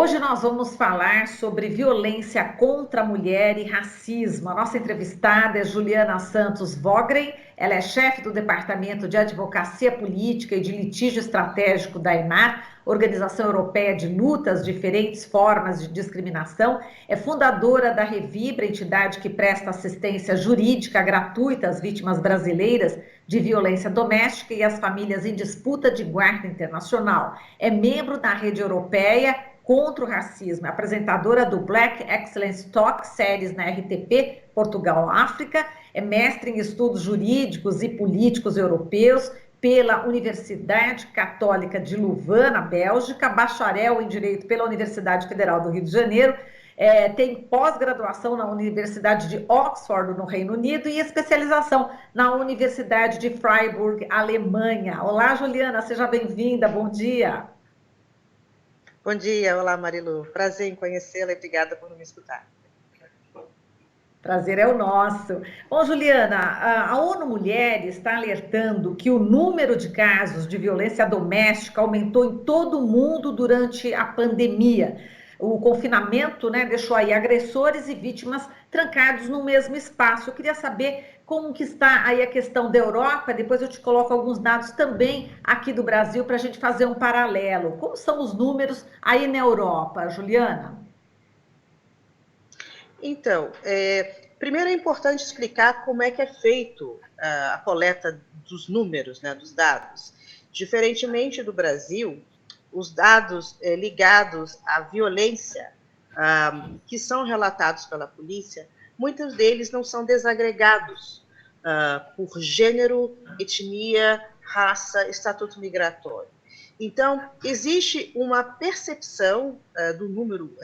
Hoje nós vamos falar sobre violência contra a mulher e racismo. A nossa entrevistada é Juliana Santos Vogren, ela é chefe do Departamento de Advocacia Política e de Litígio Estratégico da ENAR, Organização Europeia de Luta às Diferentes Formas de Discriminação, é fundadora da Revibra, entidade que presta assistência jurídica gratuita às vítimas brasileiras de violência doméstica e às famílias em disputa de guarda internacional. É membro da Rede Europeia contra o Racismo, apresentadora do Black Excellence Talk Series na RTP Portugal-África, é mestre em estudos jurídicos e políticos europeus pela Universidade Católica de Louvain, na Bélgica, bacharel em Direito pela Universidade Federal do Rio de Janeiro, tem pós-graduação na Universidade de Oxford, no Reino Unido, e especialização na Universidade de Freiburg, Alemanha. Olá, Juliana, seja bem-vinda, bom dia. Bom dia, olá Marilu, prazer em conhecê-la e obrigada por me escutar. Prazer é o nosso. Bom, Juliana, a ONU Mulheres está alertando que o número de casos de violência doméstica aumentou em todo o mundo durante a pandemia. O confinamento, né, deixou aí agressores e vítimas trancados no mesmo espaço. Eu queria saber como que está aí a questão da Europa, depois eu te coloco alguns dados também aqui do Brasil para a gente fazer um paralelo. Como são os números aí na Europa, Juliana? Então, primeiro é importante explicar como é que é feito a coleta dos números, né, dos dados. Diferentemente do Brasil, os dados ligados à violência que são relatados pela polícia, muitos deles não são desagregados por gênero, etnia, raça, estatuto migratório. Então, existe uma percepção do número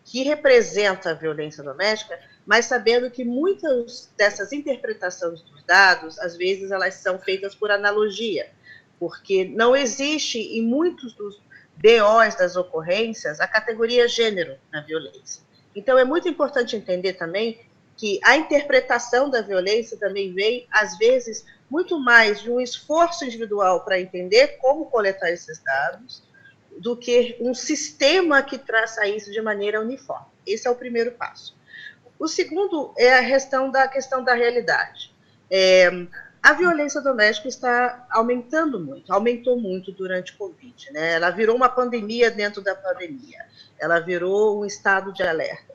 que representa a violência doméstica, mas sabendo que muitas dessas interpretações dos dados, às vezes, elas são feitas por analogia, porque não existe em muitos dos BOs das ocorrências a categoria gênero na violência. Então, é muito importante entender também que a interpretação da violência também vem, às vezes, muito mais de um esforço individual para entender como coletar esses dados, do que um sistema que traça isso de maneira uniforme. Esse é o primeiro passo. O segundo é a questão da realidade. A violência doméstica está aumentou muito durante o Covid, né? Ela virou uma pandemia dentro da pandemia, ela virou um estado de alerta.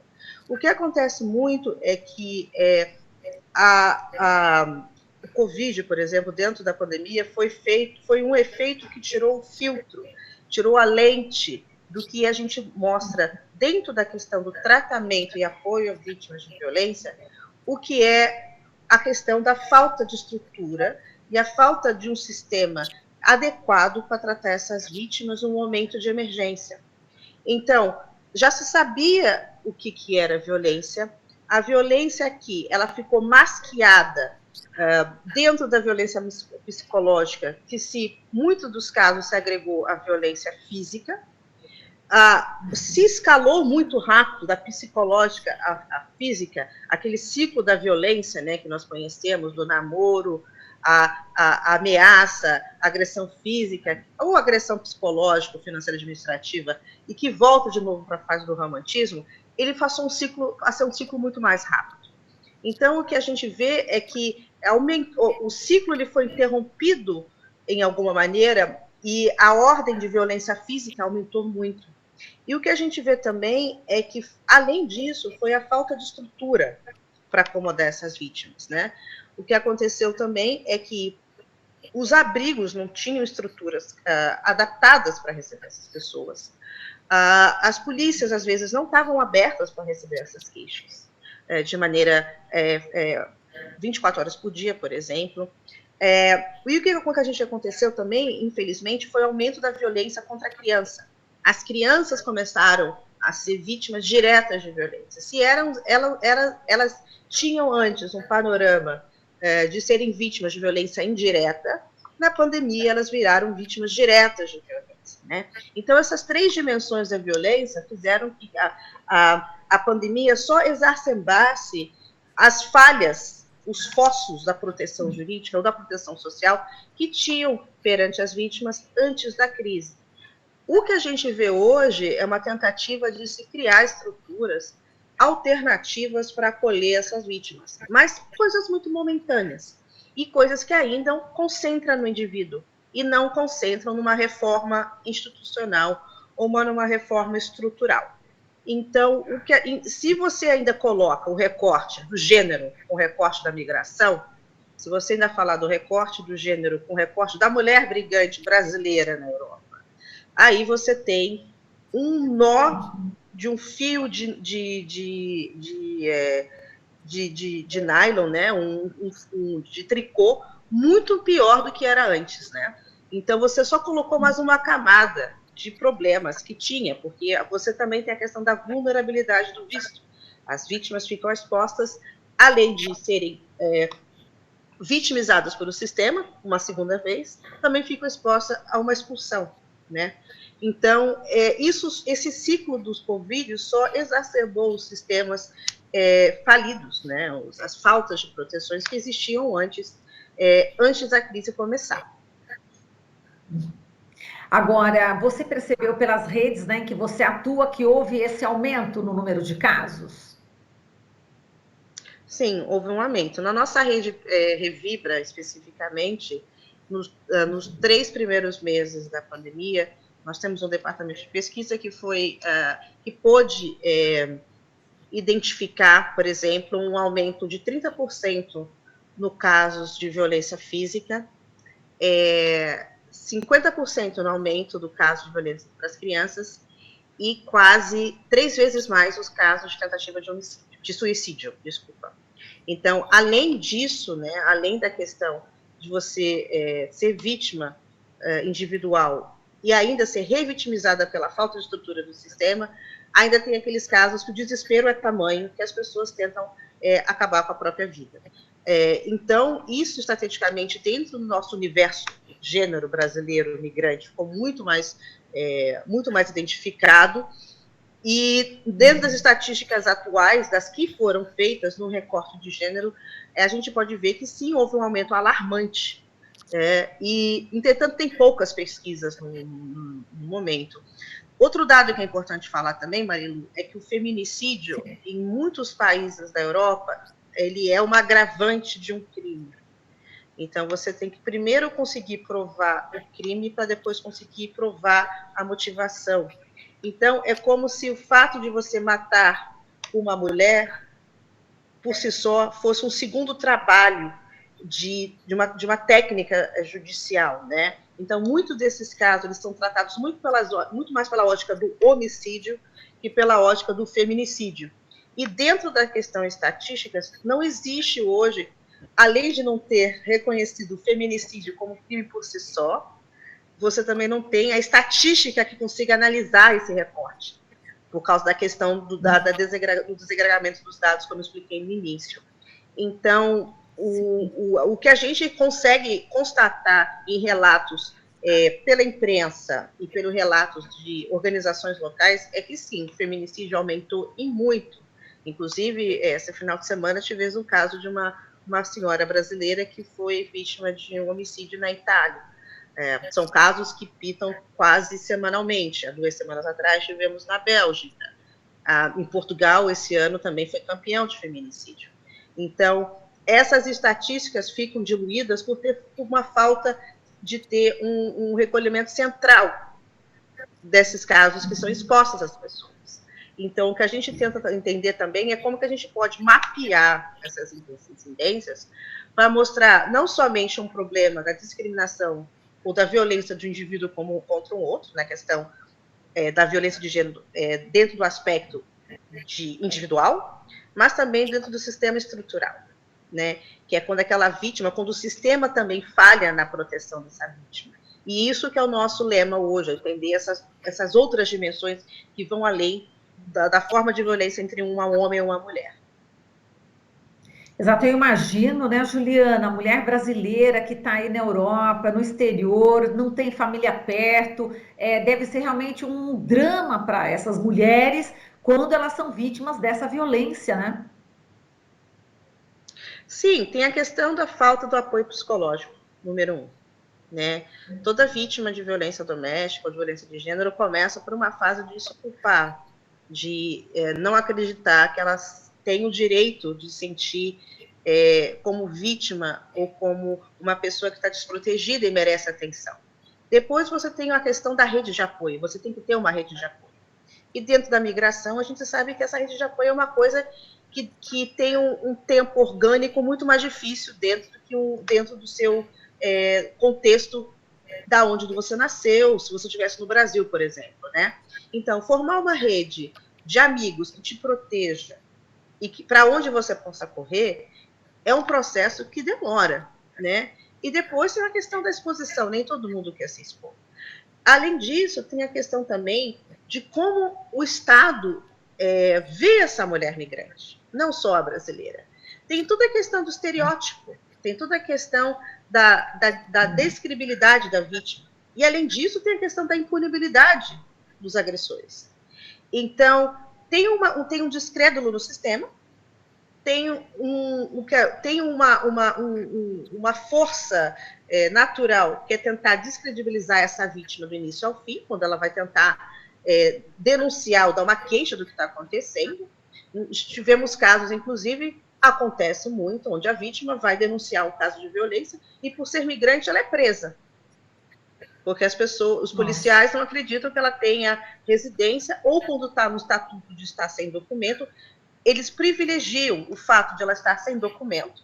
O que acontece muito é que o Covid, por exemplo, dentro da pandemia, foi um efeito que tirou o filtro, tirou a lente do que a gente mostra dentro da questão do tratamento e apoio a vítimas de violência, o que é a questão da falta de estrutura e a falta de um sistema adequado para tratar essas vítimas no momento de emergência. Então, já se sabia o que era violência. A violência aqui, ela ficou masqueada dentro da violência psicológica, que muitos dos casos se agregou à violência física, se escalou muito rápido da psicológica à física, aquele ciclo da violência, né, que nós conhecemos, do namoro, a ameaça, a agressão física, ou agressão psicológica, financeira, administrativa, e que volta de novo para a fase do romantismo, ele passou a ser um ciclo muito mais rápido. Então, o que a gente vê é que o ciclo ele foi interrompido, em alguma maneira, e a ordem de violência física aumentou muito. E o que a gente vê também é que, além disso, foi a falta de estrutura para acomodar essas vítimas, né? O que aconteceu também é que os abrigos não tinham estruturas adaptadas para receber essas pessoas. As polícias, às vezes, não estavam abertas para receber essas queixas, de maneira 24 horas por dia, por exemplo. E o que a gente aconteceu também, infelizmente, foi o aumento da violência contra a criança. As crianças começaram a ser vítimas diretas de violência. Se elas tinham antes um panorama de serem vítimas de violência indireta, na pandemia elas viraram vítimas diretas de violência, né? Então, essas três dimensões da violência fizeram que a pandemia só exacerbasse as falhas, os fossos da proteção jurídica ou da proteção social que tinham perante as vítimas antes da crise. O que a gente vê hoje é uma tentativa de se criar estruturas alternativas para acolher essas vítimas, mas coisas muito momentâneas e coisas que ainda concentram no indivíduo e não concentram numa reforma institucional ou numa reforma estrutural. Então, se você ainda coloca o recorte do gênero com o recorte da migração, se você ainda falar do recorte do gênero com o recorte da mulher brigante brasileira na Europa, aí você tem um nó de um fio de nylon, né? De tricô, muito pior do que era antes, né? Então você só colocou mais uma camada de problemas que tinha, porque você também tem a questão da vulnerabilidade do visto. As vítimas ficam expostas, além de serem vitimizadas pelo sistema, uma segunda vez, também ficam expostas a uma expulsão, né? Então, esse ciclo dos Covides só exacerbou os sistemas falidos, né? As faltas de proteções que existiam antes da crise começar. Agora, você percebeu pelas redes, né, em que você atua, que houve esse aumento no número de casos? Sim, houve um aumento. Na nossa rede Revibra, especificamente, nos 3 primeiros meses da pandemia, nós temos um departamento de pesquisa que pôde identificar, por exemplo, um aumento de 30% no casos de violência física, 50% no aumento do caso de violência para as crianças e quase 3 vezes mais os casos de tentativa de suicídio, desculpa. Então, além disso, né, além da questão de você ser vítima individual e ainda ser revitimizada pela falta de estrutura do sistema, ainda tem aqueles casos que o desespero é tamanho que as pessoas tentam acabar com a própria vida. Então, isso estatisticamente, dentro do nosso universo gênero brasileiro migrante, ficou muito mais identificado. E dentro das estatísticas atuais, das que foram feitas no recorte de gênero, a gente pode ver que sim, houve um aumento alarmante. E, entretanto, tem poucas pesquisas no momento. Outro dado que é importante falar também, Marilu, é que o feminicídio, em muitos países da Europa, ele é uma agravante de um crime. Então, você tem que primeiro conseguir provar o crime para depois conseguir provar a motivação. Então, é como se o fato de você matar uma mulher, por si só, fosse um segundo trabalho de uma técnica judicial, né? Então, muitos desses casos eles são tratados muito mais pela ótica do homicídio que pela ótica do feminicídio. E dentro da questão estatística, não existe hoje, além de não ter reconhecido o feminicídio como crime por si só, você também não tem a estatística que consiga analisar esse recorte, por causa da questão do desagregamento dos dados, como eu expliquei no início. Então, o que a gente consegue constatar em relatos pela imprensa e pelos relatos de organizações locais é que, sim, o feminicídio aumentou e muito. Inclusive, esse final de semana tivemos um caso de uma senhora brasileira que foi vítima de um homicídio na Itália. São casos que pitam quase semanalmente. Há 2 semanas atrás tivemos na Bélgica. Em Portugal, esse ano também foi campeão de feminicídio. Então, essas estatísticas ficam diluídas por uma falta de ter um recolhimento central desses casos que são expostos às pessoas. Então, o que a gente tenta entender também é como que a gente pode mapear essas incidências para mostrar não somente um problema da discriminação ou da violência do indivíduo contra um outro, na questão da violência de gênero dentro do aspecto individual, mas também dentro do sistema estrutural, né? Que é quando aquela vítima, quando o sistema também falha na proteção dessa vítima. E isso que é o nosso lema hoje, entender essas outras dimensões que vão além da forma de violência entre um homem e uma mulher. Exato, eu imagino, né, Juliana, a mulher brasileira que está aí na Europa, no exterior, não tem família perto, deve ser realmente um drama para essas mulheres quando elas são vítimas dessa violência, né? Sim, tem a questão da falta do apoio psicológico, número 1. né? Toda vítima de violência doméstica ou de violência de gênero começa por uma fase de se culpar, de não acreditar que elas têm o direito de sentir como vítima ou como uma pessoa que está desprotegida e merece atenção. Depois você tem a questão da rede de apoio, você tem que ter uma rede de apoio. E dentro da migração, a gente sabe que essa rede de apoio é uma coisa que tem um tempo orgânico muito mais difícil dentro do seu contexto da onde você nasceu, se você estivesse no Brasil, por exemplo, né? Então, formar uma rede de amigos que te proteja e que para onde você possa correr é um processo que demora, né? E depois tem a questão da exposição, nem todo mundo quer se expor. Além disso, tem a questão também de como o Estado vê essa mulher migrante, não só a brasileira. Tem toda a questão do estereótipo, tem toda a questão da describilidade da vítima. E, além disso, tem a questão da impunibilidade dos agressores. Então, tem um descrédulo no sistema, tem uma força natural que é tentar descredibilizar essa vítima do início ao fim, quando ela vai tentar denunciar ou dar uma queixa do que está acontecendo. Tivemos casos, inclusive, acontece muito, onde a vítima vai denunciar um caso de violência e, por ser migrante, ela é presa. Porque os policiais não acreditam que ela tenha residência, ou quando está no estatuto de estar sem documento, eles privilegiam o fato de ela estar sem documento,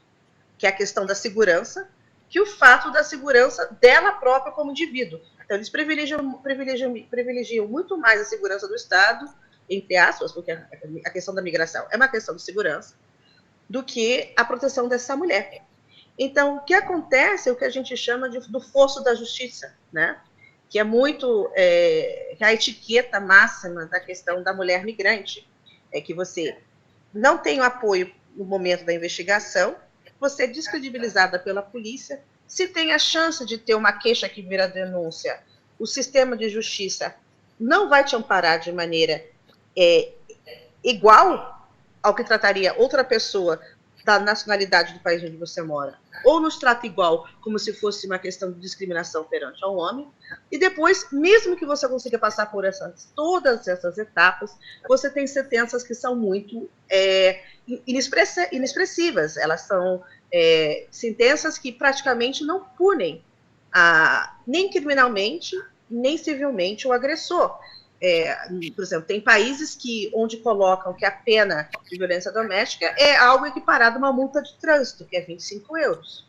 que é a questão da segurança, que o fato da segurança dela própria como indivíduo. Então, eles privilegiam muito mais a segurança do Estado, entre aspas, porque a questão da migração é uma questão de segurança, do que a proteção dessa mulher. Então, o que acontece é o que a gente chama do fosso da justiça, né? Que é muito a etiqueta máxima da questão da mulher migrante, é que você não tem o apoio no momento da investigação, você é descredibilizada pela polícia, se tem a chance de ter uma queixa que vira denúncia, o sistema de justiça não vai te amparar de maneira igual ao que trataria outra pessoa da nacionalidade do país onde você mora, ou nos trata igual, como se fosse uma questão de discriminação perante ao homem, e depois, mesmo que você consiga passar por todas essas etapas, você tem sentenças que são muito inexpressivas, elas são sentenças que praticamente não punem nem criminalmente, nem civilmente o agressor. Por exemplo, tem países onde colocam que a pena de violência doméstica é algo equiparado a uma multa de trânsito, que é 25 euros.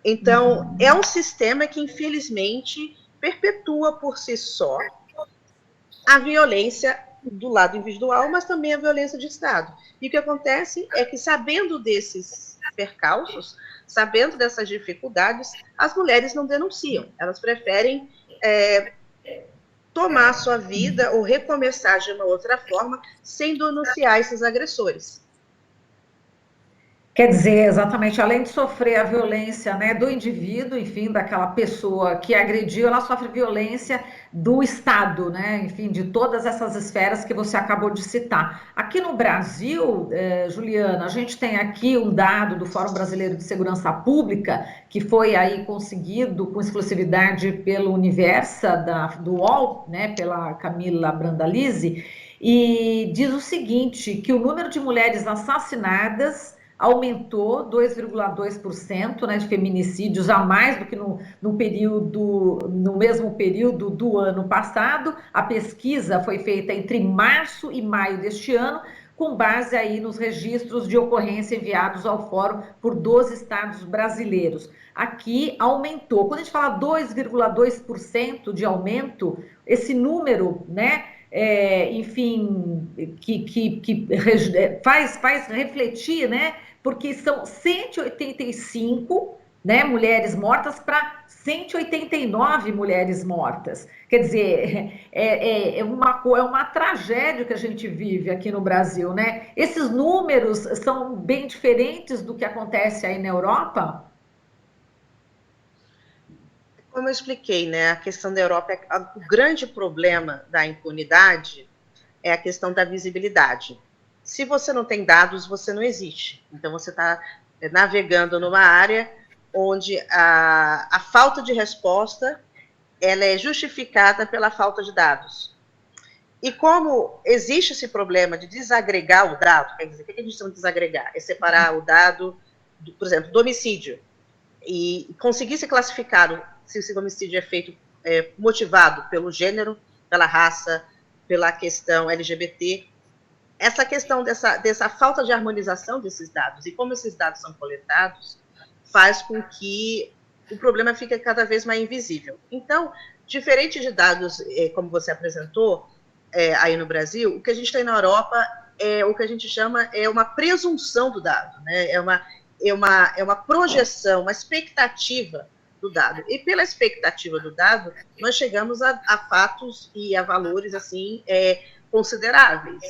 Então, é um sistema que, infelizmente, perpetua por si só a violência do lado individual, mas também a violência de Estado. E o que acontece é que, sabendo desses percalços, sabendo dessas dificuldades, as mulheres não denunciam, elas preferem tomar a sua vida ou recomeçar de uma outra forma sem denunciar esses agressores. Quer dizer, exatamente, além de sofrer a violência, né, do indivíduo, enfim, daquela pessoa que agrediu, ela sofre violência do Estado, né, enfim, de todas essas esferas que você acabou de citar. Aqui no Brasil, Juliana, a gente tem aqui um dado do Fórum Brasileiro de Segurança Pública, que foi aí conseguido com exclusividade pelo Universa, do UOL, né, pela Camila Brandalize, e diz o seguinte, que o número de mulheres assassinadas aumentou 2,2%, né, de feminicídios a mais do que no mesmo período do ano passado. A pesquisa foi feita entre março e maio deste ano, com base aí nos registros de ocorrência enviados ao fórum por 12 estados brasileiros. Aqui aumentou. Quando a gente fala 2,2% de aumento, esse número, né, enfim, que faz refletir, né? Porque são 185, né, mulheres mortas para 189 mulheres mortas. Quer dizer, é uma tragédia que a gente vive aqui no Brasil, né? Esses números são bem diferentes do que acontece aí na Europa? Como eu expliquei, né, a questão da Europa, o grande problema da impunidade é a questão da visibilidade. Se você não tem dados, você não existe. Então, você está navegando numa área onde a falta de resposta ela é justificada pela falta de dados. E como existe esse problema de desagregar o dado, quer dizer, o que a gente chama de desagregar? É separar o dado, por exemplo, do homicídio, e conseguir se classificar se esse homicídio é feito motivado pelo gênero, pela raça, pela questão LGBT. Essa questão dessa falta de harmonização desses dados e como esses dados são coletados faz com que o problema fique cada vez mais invisível. Então, diferente de dados, como você apresentou, aí no Brasil, o que a gente tem na Europa é o que a gente chama uma presunção do dado, né? É uma projeção, uma expectativa do dado. E pela expectativa do dado, nós chegamos a fatos e a valores assim consideráveis.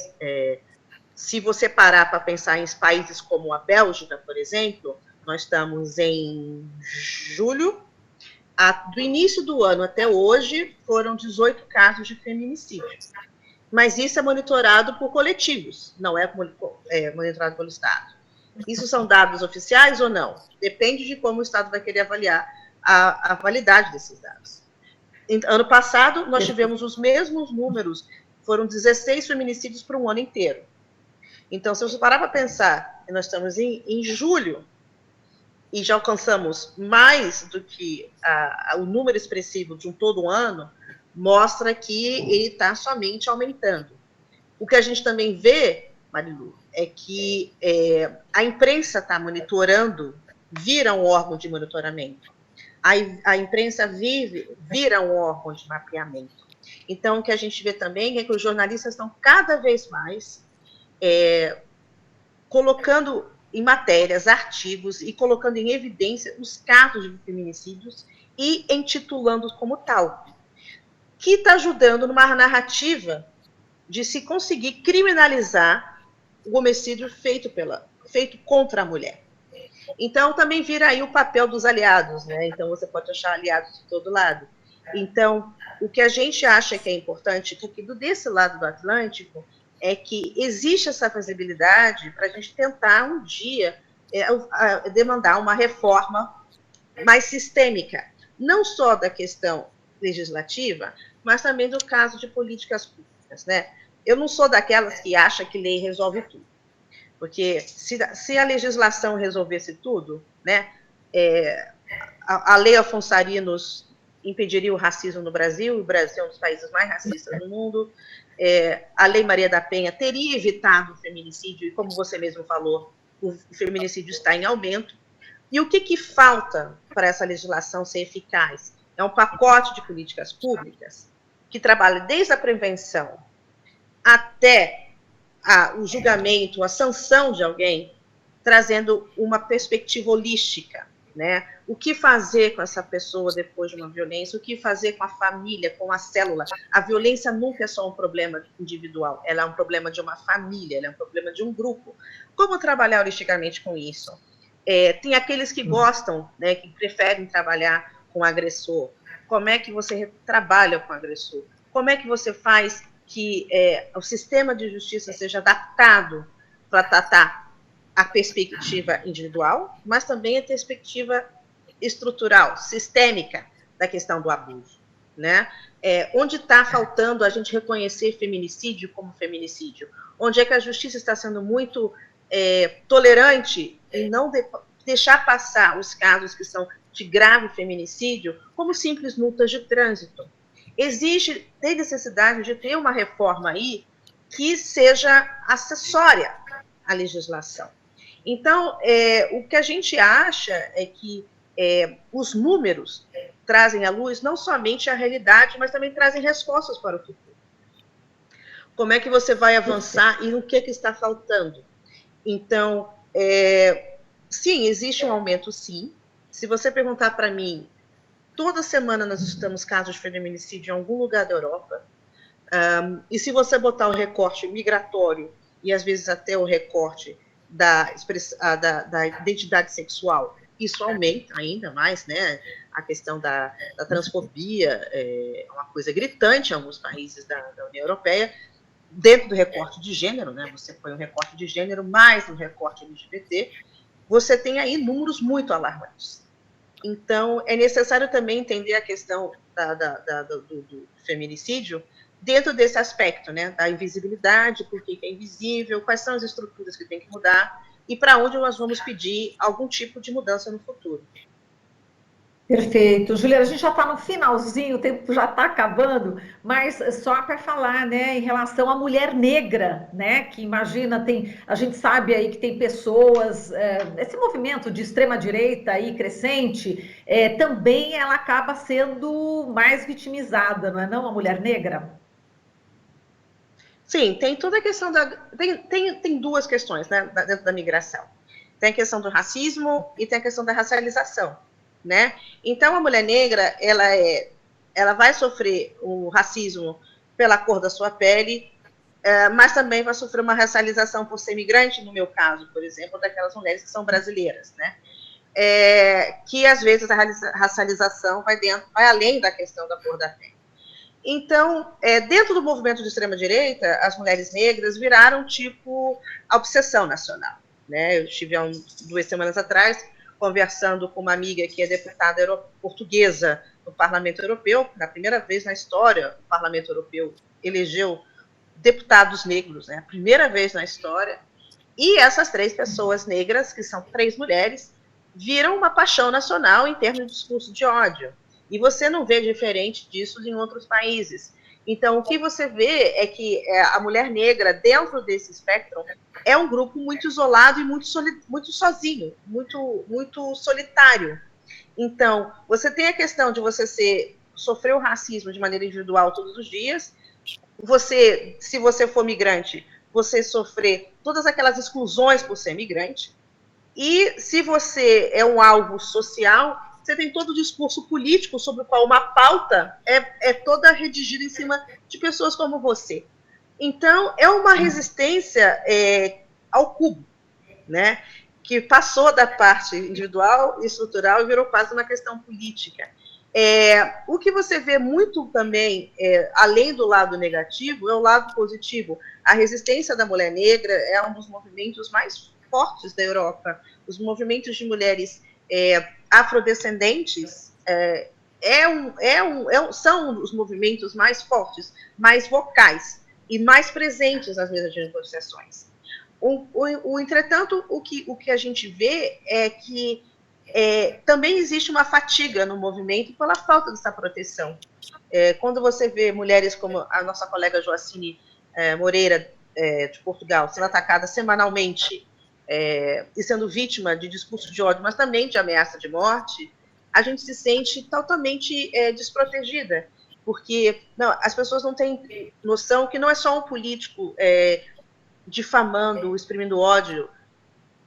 Se você parar para pensar em países como a Bélgica, por exemplo, nós estamos em julho, do início do ano até hoje, foram 18 casos de feminicídio. Mas isso é monitorado por coletivos, não é monitorado pelo Estado. Isso são dados oficiais ou não? Depende de como o Estado vai querer avaliar a validade desses dados. Ano passado, nós tivemos os mesmos números, foram 16 feminicídios para um ano inteiro. Então, se você parar para pensar, nós estamos em julho, e já alcançamos mais do que o número expressivo de todo um ano, mostra que ele está somente aumentando. O que a gente também vê, Marilu, é que a imprensa está monitorando, vira um órgão de monitoramento. A imprensa vira um órgão de mapeamento. Então, o que a gente vê também é que os jornalistas estão cada vez mais colocando em matérias, artigos e colocando em evidência os casos de feminicídios e intitulando-os como tal, que está ajudando numa narrativa de se conseguir criminalizar o homicídio feito contra a mulher. Então, também vira aí o papel dos aliados, né? Então, você pode achar aliados de todo lado. Então, o que a gente acha que é importante, porque desse lado do Atlântico, é que existe essa visibilidade para a gente tentar um dia demandar uma reforma mais sistêmica, não só da questão legislativa, mas também do caso de políticas públicas, né? Eu não sou daquelas que acha que lei resolve tudo, porque se a legislação resolvesse tudo, né, a lei Afonso Arinos impediria o racismo no Brasil, o Brasil é um dos países mais racistas do mundo, a Lei Maria da Penha teria evitado o feminicídio, e como você mesmo falou, o feminicídio está em aumento. E o que falta para essa legislação ser eficaz? É um pacote de políticas públicas que trabalha desde a prevenção até o julgamento, a sanção de alguém, trazendo uma perspectiva holística, né? O que fazer com essa pessoa depois de uma violência, o que fazer com a família, com a célula. A violência nunca é só um problema individual, ela é um problema de uma família, ela é um problema de um grupo. Como trabalhar holisticamente com isso? Tem aqueles que gostam, né, que preferem trabalhar com o agressor. Como é que você trabalha com o agressor? Como é que você faz que o sistema de justiça seja adaptado para tratar a perspectiva individual, mas também a perspectiva estrutural, sistêmica da questão do abuso, né? Onde está faltando a gente reconhecer feminicídio como feminicídio? Onde é que a justiça está sendo muito tolerante e não deixar passar os casos que são de grave feminicídio como simples multas de trânsito? Tem necessidade de ter uma reforma aí que seja acessória à legislação. Então, o que a gente acha é que os números trazem à luz não somente a realidade, mas também trazem respostas para o futuro. Como é que você vai avançar e o que está faltando? Então, sim, existe um aumento, sim. Se você perguntar para mim, toda semana nós estamos casos de feminicídio em algum lugar da Europa, e se você botar o recorte migratório e às vezes até o recorte da identidade sexual, isso aumenta ainda mais, né? A questão da transfobia é uma coisa gritante em alguns países da União Europeia, dentro do recorte de gênero, né? Você põe o recorte de gênero mais o recorte LGBT, você tem aí números muito alarmantes. Então, é necessário também entender a questão do feminicídio dentro desse aspecto, né, da invisibilidade, por que é invisível, quais são as estruturas que tem que mudar e para onde nós vamos pedir algum tipo de mudança no futuro. Perfeito. Juliana, a gente já está no finalzinho, o tempo já está acabando, mas só para falar, né, em relação à mulher negra, né, que imagina, a gente sabe aí que tem pessoas, esse movimento de extrema-direita aí crescente, também ela acaba sendo mais vitimizada, não é não, a mulher negra? Sim, tem toda a questão tem duas questões, né, dentro da migração. Tem a questão do racismo e tem a questão da racialização, né? Então, a mulher negra, ela vai sofrer o racismo pela cor da sua pele, mas também vai sofrer uma racialização por ser migrante, no meu caso, por exemplo, daquelas mulheres que são brasileiras, né? Que às vezes a racialização vai além da questão da cor da pele. Então, dentro do movimento de extrema-direita, as mulheres negras viraram tipo a obsessão nacional. Né? Eu estive há 2 semanas atrás conversando com uma amiga que é deputada portuguesa no Parlamento Europeu. Na primeira vez na história, o Parlamento Europeu elegeu deputados negros, né? A primeira vez na história. E essas 3 pessoas negras, que são 3 mulheres, viram uma paixão nacional em termos de discurso de ódio. E você não vê diferente disso em outros países. Então, o que você vê é que a mulher negra, dentro desse espectro, é um grupo muito isolado e muito sozinho, muito solitário. Então, você tem a questão de você sofrer o racismo de maneira individual todos os dias. Se você for migrante, você sofrer todas aquelas exclusões por ser migrante. E se você é um alvo social, você tem todo o discurso político sobre o qual uma pauta é toda redigida em cima de pessoas como você. Então, é uma resistência ao cubo, né? Que passou da parte individual e estrutural e virou quase uma questão política. O que você vê muito também, além do lado negativo, é o lado positivo. A resistência da mulher negra é um dos movimentos mais fortes da Europa. Os movimentos de mulheres afrodescendentes são os movimentos mais fortes, mais vocais e mais presentes nas mesas de negociações. Entretanto, o que a gente vê é que também existe uma fatiga no movimento pela falta dessa proteção. Quando você vê mulheres como a nossa colega Joacine Moreira, de Portugal, sendo atacada semanalmente e sendo vítima de discurso de ódio, mas também de ameaça de morte, a gente se sente totalmente desprotegida, porque as pessoas não têm noção que não é só um político difamando, exprimindo ódio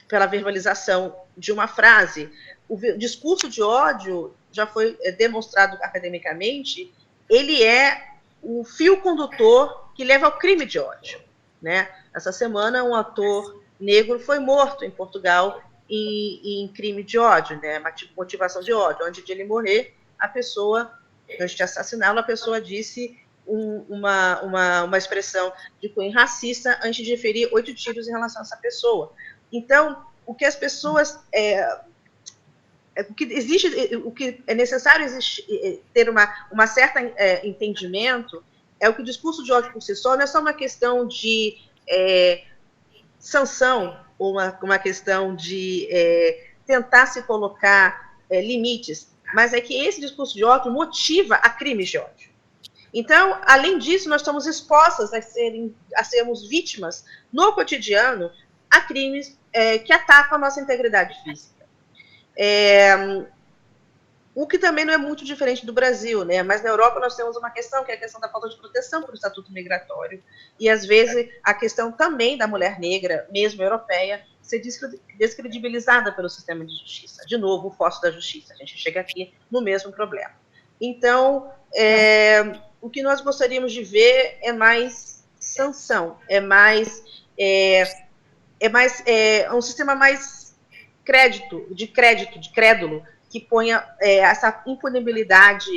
pela verbalização de uma frase. O discurso de ódio já foi demonstrado academicamente, ele é o fio condutor que leva ao crime de ódio. Né? Essa semana, um ator negro foi morto em Portugal em crime de ódio, né? Motivação de ódio. Antes de ele morrer, antes de assassiná-lo, a pessoa disse uma expressão de cunho racista antes de ferir 8 tiros em relação a essa pessoa. Então, o que as pessoas o que é necessário ter uma certa entendimento é o que o discurso de ódio por si só não é só uma questão de sanção ou uma questão de tentar se colocar limites, mas é que esse discurso de ódio motiva a crimes de ódio. Então, além disso, nós estamos expostas a sermos vítimas no cotidiano a crimes que atacam a nossa integridade física. O que também não é muito diferente do Brasil, né? Mas na Europa nós temos uma questão, que é a questão da falta de proteção por estatuto migratório, e às vezes a questão também da mulher negra, mesmo europeia, ser descredibilizada pelo sistema de justiça. De novo, o fóssil da justiça, a gente chega aqui no mesmo problema. Então, o que nós gostaríamos de ver é mais sanção, é um sistema mais crédulo, que ponha essa impunibilidade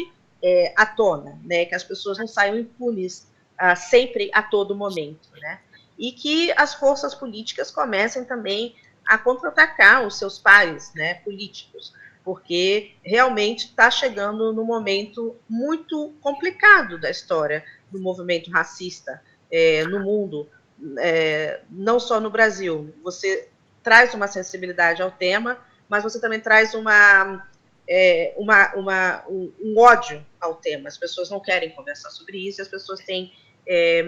à tona, né? Que as pessoas não saiam impunes sempre, a todo momento, né? E que as forças políticas comecem também a contra-atacar os seus pares, né, políticos. porque realmente está chegando num momento muito complicado da história do movimento racista no mundo, não só no Brasil. Você traz uma sensibilidade ao tema, mas você também traz um ódio ao tema. As pessoas não querem conversar sobre isso, as pessoas têm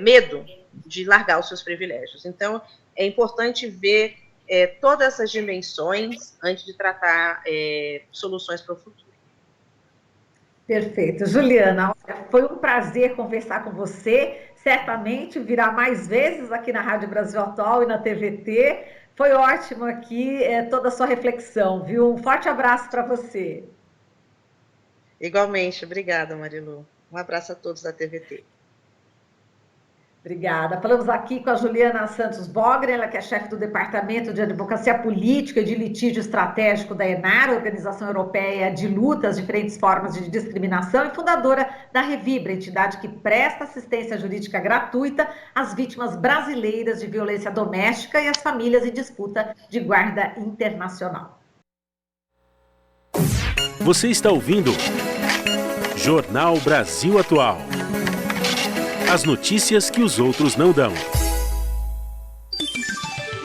medo de largar os seus privilégios. Então, é importante ver todas essas dimensões antes de tratar soluções para o futuro. Perfeito. Juliana, foi um prazer conversar com você. Certamente virá mais vezes aqui na Rádio Brasil Atual e na TVT. Foi ótimo aqui toda a sua reflexão, viu? Um forte abraço para você. Igualmente. Obrigada, Marilu. Um abraço a todos da TVT. Obrigada. Falamos aqui com a Juliana Santos Vogren, ela que é chefe do Departamento de Advocacia Política e de Litígio Estratégico da ENAR, Organização Europeia de Luta às Diferentes Formas de Discriminação, e fundadora da Revibra, entidade que presta assistência jurídica gratuita às vítimas brasileiras de violência doméstica e às famílias em disputa de guarda internacional. Você está ouvindo Jornal Brasil Atual. As notícias que os outros não dão.